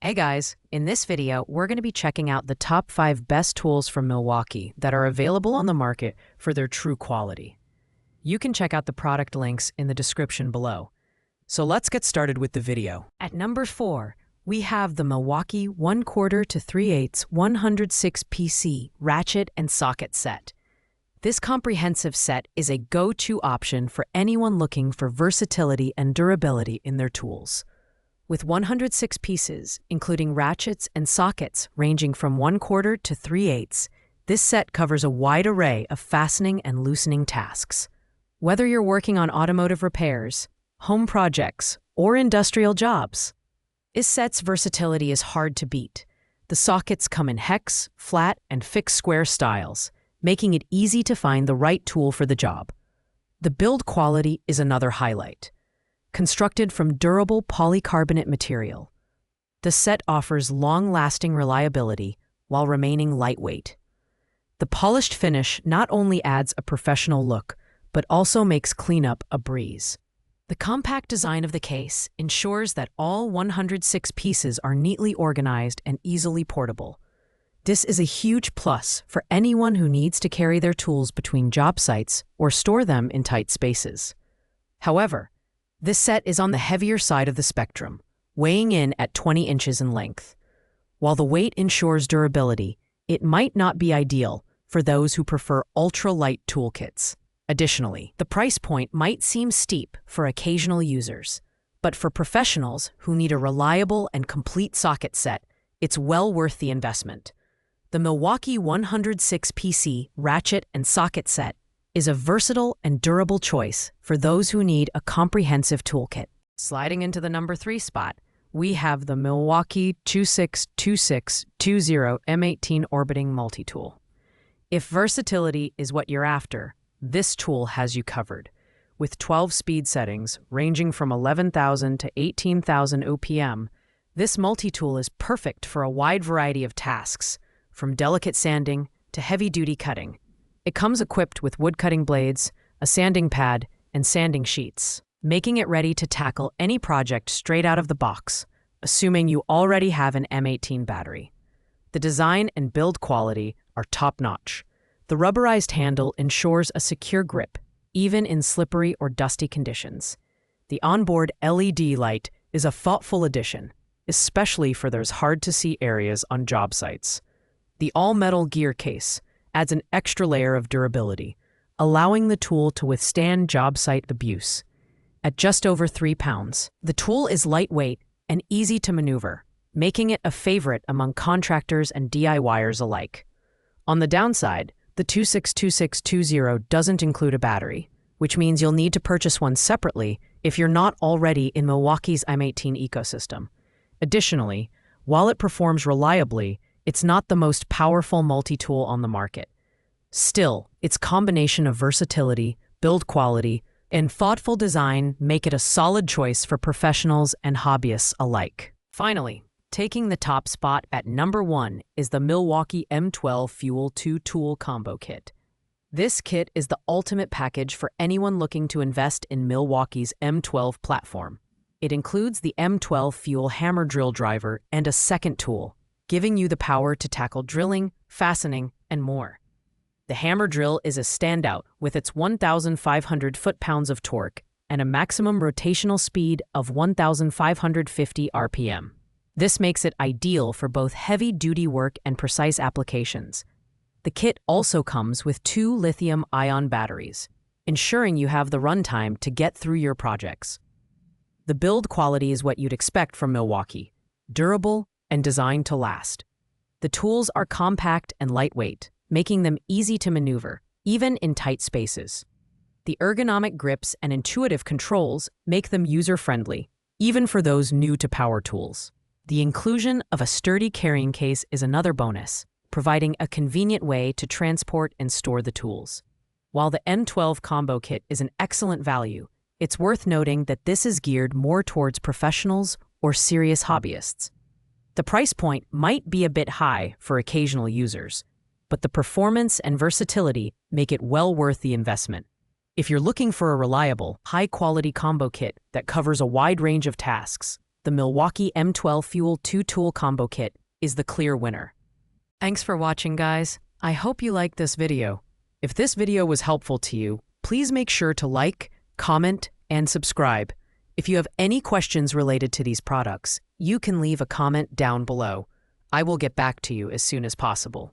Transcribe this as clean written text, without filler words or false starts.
Hey guys, in this video, we're going to be checking out the top 5 best tools from Milwaukee that are available on the market for their true quality. You can check out the product links in the description below. So let's get started with the video. At number 4, we have the Milwaukee 1/4 to 3/8 106 PC ratchet and socket set. This comprehensive set is a go-to option for anyone looking for versatility and durability in their tools. With 106 pieces, including ratchets and sockets ranging from 1/4 to 3/8, this set covers a wide array of fastening and loosening tasks. Whether you're working on automotive repairs, home projects, or industrial jobs, this set's versatility is hard to beat. The sockets come in hex, flat, and fixed square styles, making it easy to find the right tool for the job. The build quality is another highlight. Constructed from durable polycarbonate material, the set offers long-lasting reliability while remaining lightweight. The polished finish not only adds a professional look, but also makes cleanup a breeze. The compact design of the case ensures that all 106 pieces are neatly organized and easily portable. This is a huge plus for anyone who needs to carry their tools between job sites or store them in tight spaces. However, this set is on the heavier side of the spectrum, weighing in at 20 inches in length. While the weight ensures durability, it might not be ideal for those who prefer ultra-light toolkits. Additionally, the price point might seem steep for occasional users, but for professionals who need a reliable and complete socket set, it's well worth the investment. The Milwaukee 106 PC ratchet and socket set is a versatile and durable choice for those who need a comprehensive toolkit. Sliding into the number 3 spot, we have the Milwaukee 262620 M18 Orbiting Multi-Tool. If versatility is what you're after, this tool has you covered. With 12 speed settings ranging from 11,000 to 18,000 OPM, this multi-tool is perfect for a wide variety of tasks, from delicate sanding to heavy-duty cutting. It comes equipped with wood-cutting blades, a sanding pad, and sanding sheets, making it ready to tackle any project straight out of the box, assuming you already have an M18 battery. The design and build quality are top-notch. The rubberized handle ensures a secure grip, even in slippery or dusty conditions. The onboard LED light is a thoughtful addition, especially for those hard-to-see areas on job sites. The all-metal gear case adds an extra layer of durability, allowing the tool to withstand job site abuse. At just over 3 pounds, the tool is lightweight and easy to maneuver, making it a favorite among contractors and DIYers alike. On the downside, the 262620 doesn't include a battery, which means you'll need to purchase one separately if you're not already in Milwaukee's M18 ecosystem. Additionally, while it performs reliably, it's not the most powerful multi-tool on the market. Still, its combination of versatility, build quality, and thoughtful design make it a solid choice for professionals and hobbyists alike. Finally, taking the top spot at number 1 is the Milwaukee M12 Fuel 2-Tool Combo Kit. This kit is the ultimate package for anyone looking to invest in Milwaukee's M12 platform. It includes the M12 Fuel hammer drill driver and a second tool, giving you the power to tackle drilling, fastening, and more. The hammer drill is a standout with its 1,500 foot-pounds of torque and a maximum rotational speed of 1,550 RPM. This makes it ideal for both heavy-duty work and precise applications. The kit also comes with 2 lithium-ion batteries, ensuring you have the runtime to get through your projects. The build quality is what you'd expect from Milwaukee: durable and designed to last. The tools are compact and lightweight, making them easy to maneuver, even in tight spaces. The ergonomic grips and intuitive controls make them user-friendly, even for those new to power tools. The inclusion of a sturdy carrying case is another bonus, providing a convenient way to transport and store the tools. While the M12 Combo Kit is an excellent value, it's worth noting that this is geared more towards professionals or serious hobbyists. The price point might be a bit high for occasional users, but the performance and versatility make it well worth the investment. If you're looking for a reliable, high-quality combo kit that covers a wide range of tasks, the Milwaukee M12 Fuel 2-Tool Combo Kit is the clear winner. Thanks for watching, guys. I hope you liked this video. If this video was helpful to you, please make sure to like, comment, and subscribe. If you have any questions related to these products, you can leave a comment down below. I will get back to you as soon as possible.